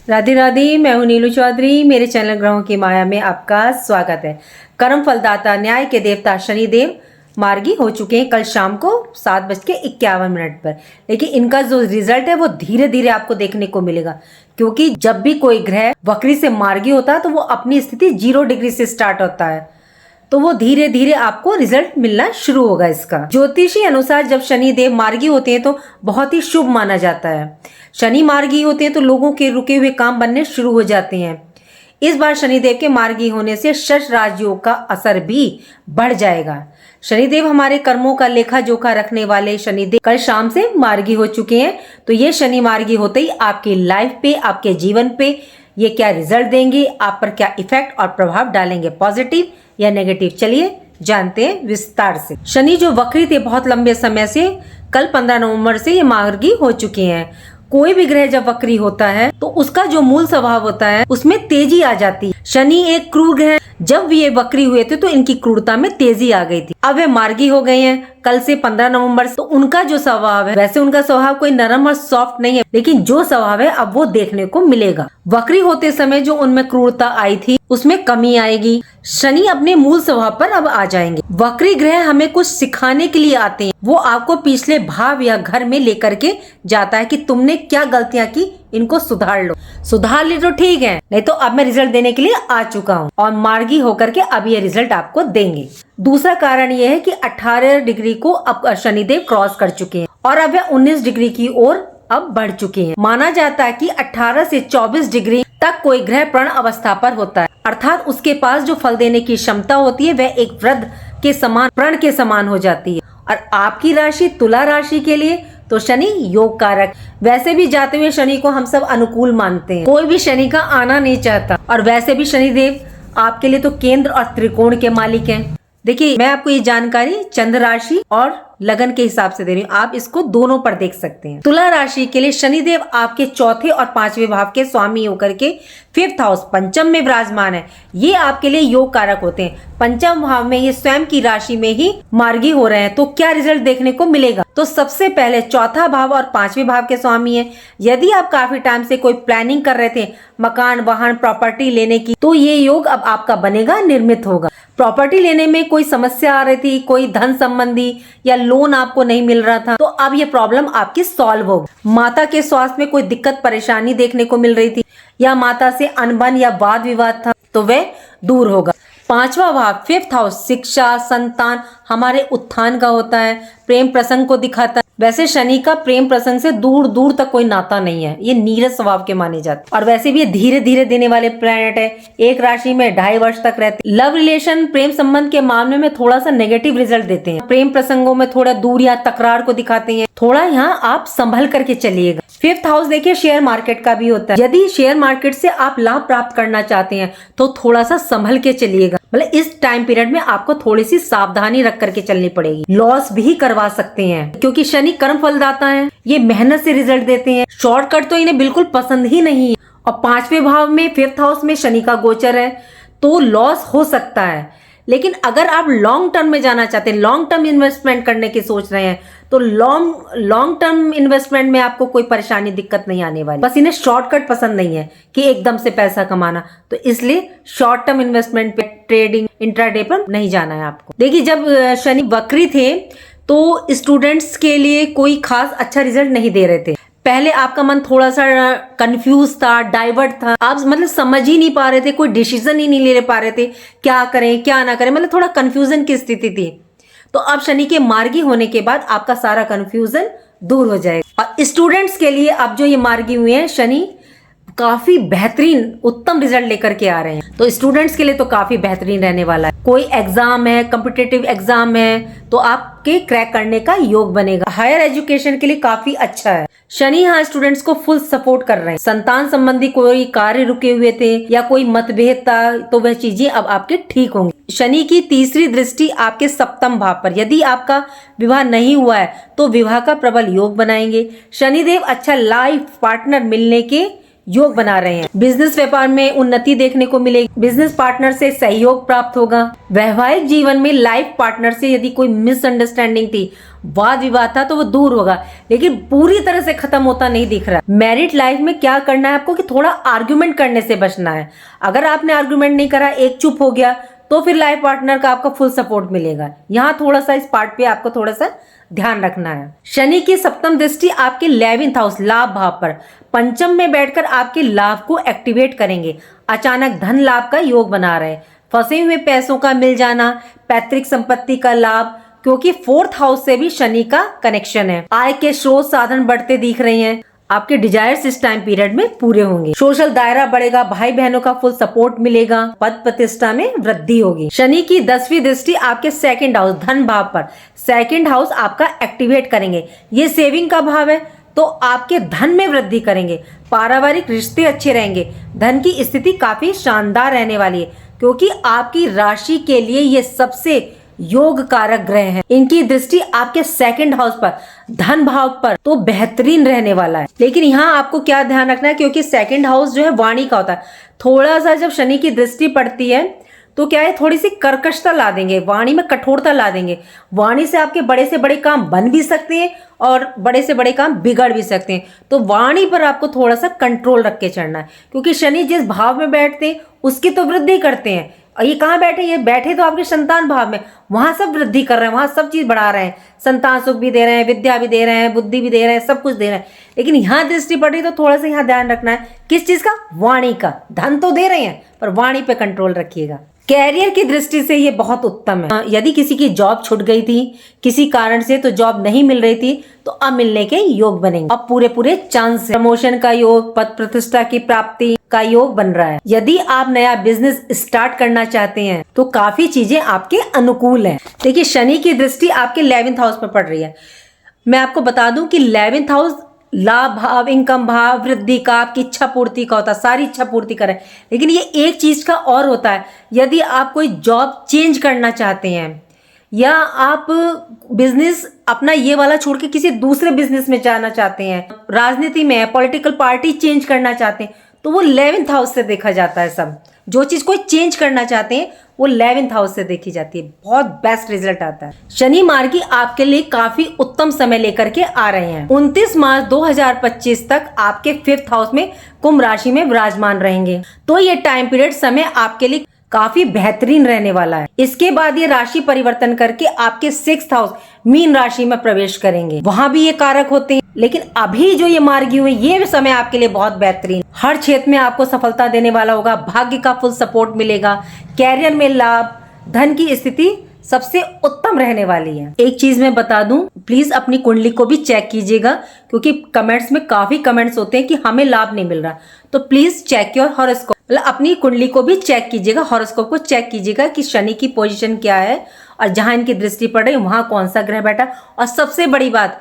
राधे राधे। मैं हूं नीलू चौधरी। मेरे चैनल ग्रहों की माया में आपका स्वागत है। कर्म फलदाता न्याय के देवता शनिदेव मार्गी हो चुके हैं कल शाम को 7:51 पर। लेकिन इनका जो रिजल्ट है वो धीरे धीरे आपको देखने को मिलेगा, क्योंकि जब भी कोई ग्रह वक्री से मार्गी होता है तो वो अपनी स्थिति 0 डिग्री से स्टार्ट होता है, तो वो धीरे धीरे आपको रिजल्ट मिलना शुरू होगा। इसका ज्योतिषी अनुसार जब शनि देव मार्गी होते हैं तो बहुत ही शुभ माना जाता है। शनि मार्गी होते हैं तो लोगों के रुके हुए काम बनने शुरू हो जाते हैं। इस बार शनिदेव के मार्गी होने से शश राजयोग का असर भी बढ़ जाएगा। शनिदेव हमारे कर्मों का लेखा जोखा रखने वाले शनिदेव कल शाम से मार्गी हो चुके हैं। तो ये शनि मार्गी होते ही आपकी लाइफ पे, आपके जीवन पे ये क्या रिजल्ट देंगे, आप पर क्या इफेक्ट और प्रभाव डालेंगे, पॉजिटिव या नेगेटिव, चलिए जानते हैं विस्तार से। शनि जो वक्री थे बहुत लंबे समय से, कल 15 नवंबर से ये मार्गी हो चुके हैं। कोई भी ग्रह जब वक्री होता है तो उसका जो मूल स्वभाव होता है उसमें तेजी आ जाती है। शनि एक क्रूर ग्रह, जब ये वक्री हुए थे तो इनकी क्रूरता में तेजी आ गई थी। अब वे मार्गी हो गए हैं कल से 15 नवंबर से, तो उनका जो स्वभाव है, वैसे उनका स्वभाव कोई नरम और सॉफ्ट नहीं है, लेकिन जो स्वभाव है अब वो देखने को मिलेगा। वक्री होते समय जो उनमें क्रूरता आई थी उसमें कमी आएगी। शनि अपने मूल स्वभाव पर अब आ जाएंगे। वक्री ग्रह हमें कुछ सिखाने के लिए आते हैं। वो आपको पिछले भाव या घर में लेकर के जाता है कि तुमने क्या गलतियां की, इनको सुधार लो। सुधार ले तो ठीक है, नहीं तो अब मैं रिजल्ट देने के लिए आ चुका हूँ और मार्गी होकर के अब ये रिजल्ट आपको देंगे। दूसरा कारण ये है कि 18 डिग्री को अब शनिदेव क्रॉस कर चुके हैं और अब 19 डिग्री की ओर अब बढ़ चुके हैं। माना जाता है कि 18 से 24 डिग्री तक कोई ग्रह प्रण अवस्था पर होता है, अर्थात उसके पास जो फल देने की क्षमता होती है वह एक वृद्ध के समान, प्रण के समान हो जाती है। और आपकी राशि तुला राशि के लिए तो शनि योग कारक। वैसे भी जाते हुए शनि को हम सब अनुकूल मानते हैं, कोई भी शनि का आना नहीं चाहता। और वैसे भी शनिदेव आपके लिए तो केंद्र और त्रिकोण के मालिक हैं। देखिए, मैं आपको ये जानकारी चंद्र राशि और लगन के हिसाब से दे रही हूँ, आप इसको दोनों पर देख सकते हैं। तुला राशि के लिए शनिदेव आपके चौथे और 5वें भाव के स्वामी होकर के 5th हाउस पंचम में विराजमान है। ये आपके लिए योग कारक होते हैं। पंचम भाव में ये स्वयं की राशि में ही मार्गी हो रहे हैं, तो क्या रिजल्ट देखने को मिलेगा? तो सबसे पहले चौथा भाव और 5वें भाव के स्वामी है। यदि आप काफी टाइम से कोई प्लानिंग कर रहे थे मकान, वाहन, प्रॉपर्टी लेने की, तो ये योग अब आपका बनेगा, निर्मित होगा। प्रॉपर्टी लेने में कोई समस्या आ रही थी, कोई धन संबंधी या लोन आपको नहीं मिल रहा था, तो अब ये प्रॉब्लम आपकी सॉल्व होगी। माता के स्वास्थ्य में कोई दिक्कत परेशानी देखने को मिल रही थी या माता से अनबन या वाद विवाद था, तो वह दूर होगा। 5वां भाव 5th हाउस शिक्षा, संतान, हमारे उत्थान का होता है, प्रेम प्रसंग को दिखाता है। वैसे शनि का प्रेम प्रसंग से दूर दूर तक कोई नाता नहीं है, ये नीरस स्वभाव के माने जाते हैं। और वैसे भी ये धीरे धीरे देने वाले प्लैनेट है, एक राशि में 2.5 वर्ष तक रहते हैं। लव रिलेशन, प्रेम संबंध के मामले में थोड़ा सा नेगेटिव रिजल्ट देते हैं। प्रेम प्रसंगों में थोड़ा दूर या तकरार को दिखाते हैं, थोड़ा यहाँ आप संभल करके चलिएगा। 5th हाउस देखिए शेयर मार्केट का भी होता है। यदि शेयर मार्केट से आप लाभ प्राप्त करना चाहते हैं तो थोड़ा सा संभल के चलिएगा, मतलब इस टाइम पीरियड में आपको थोड़ी सी सावधानी रख करके चलनी पड़ेगी। लॉस भी करवा सकते हैं, क्योंकि शनि कर्म फलदाता है, ये मेहनत से रिजल्ट देते हैं। शॉर्टकट तो इन्हें बिल्कुल पसंद ही नहीं है। और 5वें भाव में 5th हाउस में शनि का गोचर है, तो लॉस हो सकता है। लेकिन अगर आप लॉन्ग टर्म में जाना चाहते हैं, लॉन्ग टर्म इन्वेस्टमेंट करने की सोच रहे हैं, तो लॉन्ग टर्म इन्वेस्टमेंट में आपको कोई परेशानी, दिक्कत नहीं आने वाली। बस इन्हें शॉर्टकट पसंद नहीं है कि एकदम से पैसा कमाना, तो इसलिए शॉर्ट टर्म इन्वेस्टमेंट पे, ट्रेडिंग, इंट्राडे पर नहीं जाना है आपको। देखिए, जब शनि वक्री थे तो स्टूडेंट्स के लिए कोई खास अच्छा रिजल्ट नहीं दे रहे थे। पहले आपका मन थोड़ा सा कंफ्यूज था, डाइवर्ट था, आप मतलब समझ ही नहीं पा रहे थे, कोई डिसीजन ही नहीं ले पा रहे थे, क्या करें क्या ना करें, मतलब थोड़ा कंफ्यूजन की स्थिति थी। तो अब शनि के मार्गी होने के बाद आपका सारा कंफ्यूजन दूर हो जाएगा। और स्टूडेंट्स के लिए अब जो ये मार्गी हुए हैं शनि, काफी बेहतरीन उत्तम रिजल्ट लेकर के आ रहे हैं। तो स्टूडेंट्स के लिए तो काफी बेहतरीन रहने वाला है। कोई एग्जाम है, कॉम्पिटिटिव एग्जाम है, तो आपके क्रैक करने का योग बनेगा। हायर एजुकेशन के लिए काफी अच्छा है। शनि यहाँ स्टूडेंट्स को फुल सपोर्ट कर रहे हैं। संतान संबंधी कोई कार्य रुके हुए थे या कोई मतभेद था, तो वह चीजें अब आपके ठीक होंगी। शनि की तीसरी दृष्टि आपके 7th भाव पर, यदि आपका विवाह नहीं हुआ है तो विवाह का प्रबल योग बनाएंगे। शनिदेव अच्छा लाइफ पार्टनर मिलने के योग बना रहे हैं। बिजनेस व्यापार में उन्नति देखने को मिलेगी, बिजनेस पार्टनर से सहयोग प्राप्त होगा। वैवाहिक जीवन में लाइफ पार्टनर से यदि कोई मिसअंडरस्टैंडिंग थी, वाद विवाद था, तो वो दूर होगा, लेकिन पूरी तरह से खत्म होता नहीं दिख रहा। मैरिड लाइफ में क्या करना है आपको कि थोड़ा आर्ग्यूमेंट करने से बचना है। अगर आपने आर्ग्यूमेंट नहीं करा, एक चुप हो गया, तो फिर लाइफ पार्टनर का आपका फुल सपोर्ट मिलेगा। यहाँ थोड़ा सा इस पार्ट पे आपको थोड़ा सा ध्यान रखना है। शनि की सप्तम दृष्टि आपके 11th हाउस लाभ भाव पर पंचम में बैठकर आपके लाभ को एक्टिवेट करेंगे। अचानक धन लाभ का योग बना रहे हैं। फंसे हुए पैसों का मिल जाना, पैतृक संपत्ति का लाभ, क्योंकि 4th हाउस से भी शनि का कनेक्शन है। आय के स्रोत साधन बढ़ते दिख रहे हैं। आपके डिजायर्स इस टाइम पीरियड में पूरे होंगे। सोशल दायरा बढ़ेगा, भाई बहनों का फुल सपोर्ट मिलेगा, पद प्रतिष्ठा में वृद्धि होगी। शनि की 10वीं दृष्टि आपके 2nd हाउस धन भाव पर 2nd हाउस आपका एक्टिवेट करेंगे। ये सेविंग का भाव है, तो आपके धन में वृद्धि करेंगे। पारिवारिक रिश्ते अच्छे रहेंगे। धन की स्थिति काफी शानदार रहने वाली है, क्योंकि आपकी राशि के लिए ये सबसे योग कारक ग्रह हैं। इनकी दृष्टि आपके 2nd हाउस पर धन भाव पर तो बेहतरीन रहने वाला है। लेकिन यहाँ आपको क्या ध्यान रखना है, क्योंकि 2nd हाउस जो है वाणी का होता है। थोड़ा सा जब शनि की दृष्टि पड़ती है तो क्या है, थोड़ी सी कर्कशता ला देंगे, वाणी में कठोरता ला देंगे। वाणी से आपके बड़े से बड़े काम बन भी सकते हैं और बड़े से बड़े काम बिगड़ भी सकते हैं। तो वाणी पर आपको थोड़ा सा कंट्रोल रख के चढ़ना है, क्योंकि शनि जिस भाव में बैठते हैं उसकी तो वृद्धि करते हैं। और ये कहाँ बैठे, ये बैठे तो आपके संतान भाव में, वहां सब वृद्धि कर रहे हैं, वहां सब चीज बढ़ा रहे हैं। संतान सुख भी दे रहे हैं, विद्या भी दे रहे हैं, बुद्धि भी दे रहे हैं, सब कुछ दे रहे हैं। लेकिन यहाँ दृष्टि पड़ रही तो थोड़ा सा यहाँ ध्यान रखना है, किस चीज का, वाणी का। धन तो दे रहे हैं पर वाणी पे कंट्रोल रखिएगा। कैरियर की दृष्टि से ये बहुत उत्तम है। यदि किसी की जॉब छूट गई थी किसी कारण से, तो जॉब नहीं मिल रही थी, तो अब मिलने के योग बनेंगे। अब पूरे चांस, प्रमोशन का योग, पद प्रतिष्ठा की प्राप्ति का योग बन रहा है। यदि आप नया बिजनेस स्टार्ट करना चाहते हैं तो काफी चीजें आपके अनुकूल हैं। देखिए, शनि की दृष्टि आपके 11th हाउस में पड़ रही है। मैं आपको बता दूं कि 11th हाउस लाभ भाव, इनकम भाव, वृद्धि का, आपकी इच्छा पूर्ति का होता है, सारी इच्छा पूर्ति करें। लेकिन ये एक चीज का और होता है, यदि आप कोई जॉब चेंज करना चाहते हैं या आप बिजनेस अपना ये वाला छोड़ के किसी दूसरे बिजनेस में जाना चाहते हैं, राजनीति में, पॉलिटिकल पार्टी चेंज करना चाहते हैं, तो वो 11th हाउस से देखा जाता है। सब जो चीज कोई चेंज करना चाहते हैं वो 11th हाउस से देखी जाती है। बहुत बेस्ट रिजल्ट आता है। शनि मार्गी आपके लिए काफी उत्तम समय लेकर के आ रहे हैं। 29 मार्च 2025 तक आपके 5th हाउस में कुंभ राशि में विराजमान रहेंगे। तो ये टाइम पीरियड समय आपके लिए काफी बेहतरीन रहने वाला है। इसके बाद ये राशि परिवर्तन करके आपके 6th हाउस मीन राशि में प्रवेश करेंगे। वहां भी ये कारक होते हैं, लेकिन अभी जो ये मार्गी हुए, ये समय आपके लिए बहुत बेहतरीन, हर क्षेत्र में आपको सफलता देने वाला होगा। भाग्य का फुल सपोर्ट मिलेगा। कैरियर में लाभ, धन की स्थिति सबसे उत्तम रहने वाली है। एक चीज मैं बता दूं, प्लीज अपनी कुंडली को भी चेक कीजिएगा, क्योंकि कमेंट्स में काफी कमेंट्स होते हैं कि हमें लाभ नहीं मिल रहा। तो प्लीज चेक योर हॉरोस्कोप, मतलब अपनी कुंडली को भी चेक कीजिएगा, हॉरोस्कोप को चेक कीजिएगा कि शनि की पोजीशन क्या है और जहां इनकी दृष्टि पड़ रही है वहां कौन सा ग्रह बैठा। और सबसे बड़ी बात,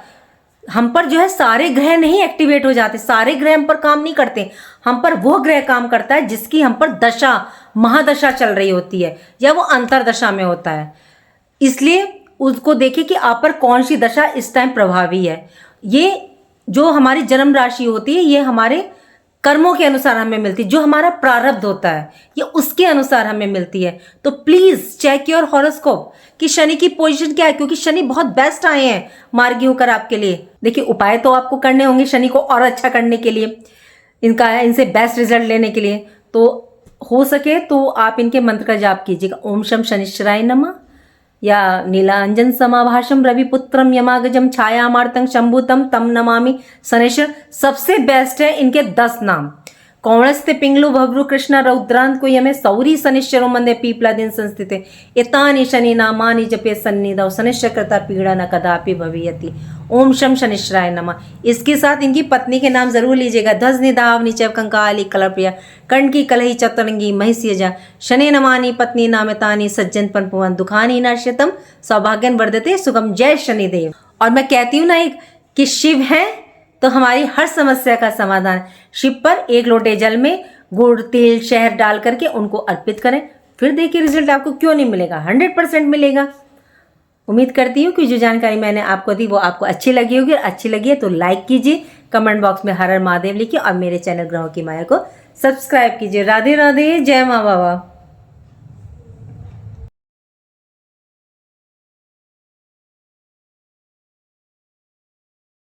हम पर जो है सारे ग्रह नहीं एक्टिवेट हो जाते, सारे ग्रह हम पर काम नहीं करते। हम पर वो ग्रह काम करता है जिसकी हम पर दशा, महादशा चल रही होती है या वो अंतरदशा में होता है। इसलिए उसको देखिए कि आप पर कौन सी दशा इस टाइम प्रभावी है। ये जो हमारी जन्म राशि होती है, ये हमारे कर्मों के अनुसार हमें मिलती है, जो हमारा प्रारब्ध होता है ये उसके अनुसार हमें मिलती है। तो प्लीज चेक योर हॉरोस्कोप कि शनि की पोजीशन क्या है, क्योंकि शनि बहुत बेस्ट आए हैं मार्गी होकर आपके लिए। देखिए, उपाय तो आपको करने होंगे शनि को और अच्छा करने के लिए, इनसे बेस्ट रिजल्ट लेने के लिए। तो हो सके तो आप इनके मंत्र का जाप कीजिएगा। ओम शम शनिश्चराय नमः, या नीलांजन समाभाषम रविपुत्रम यमागजम छायामार्तंग शंभुतम तम नमामि शनेश्वर। सबसे बेस्ट है इनके 10 नाम। कौणस्ते पिंगलु भव्रु कृष्ण रौद्रांत को यमे सौरी शनिश्चरो मंदे पीपला दिन संस्थिते एतानि शनि नामानि जपे सन्निधौ शनिश्चरकृता पीड़ा न कदापि भवियति। ओम शम शनिश्चराय नमः। इसके साथ इनकी पत्नी के नाम जरूर लीजिएगा। धजनि धावनि चैव कंकाली कलप्रिया कणकी कलही चतुरंगी महिष्यजा शनि नमानि पत्नी नामितानि सज्जन पनपुवन दुखानि नश्यतम सौभाग्यन वर्धते सुगम। जय शनिदेव। और मैं कहती हूँ ना एक कि शिव है तो हमारी हर समस्या का समाधान। शिव पर 1 लोटे जल में गुड़, तिल, शहद डाल करके उनको अर्पित करें, फिर देखिए रिजल्ट आपको क्यों नहीं मिलेगा, 100% मिलेगा। उम्मीद करती हूँ कि जो जानकारी मैंने आपको दी वो आपको अच्छी लगी होगी, और अच्छी लगी है तो लाइक कीजिए, कमेंट बॉक्स में हर हर महादेव लिखिए और मेरे चैनल ग्रहों की माया को सब्सक्राइब कीजिए। राधे राधे, जय माँ बाबा।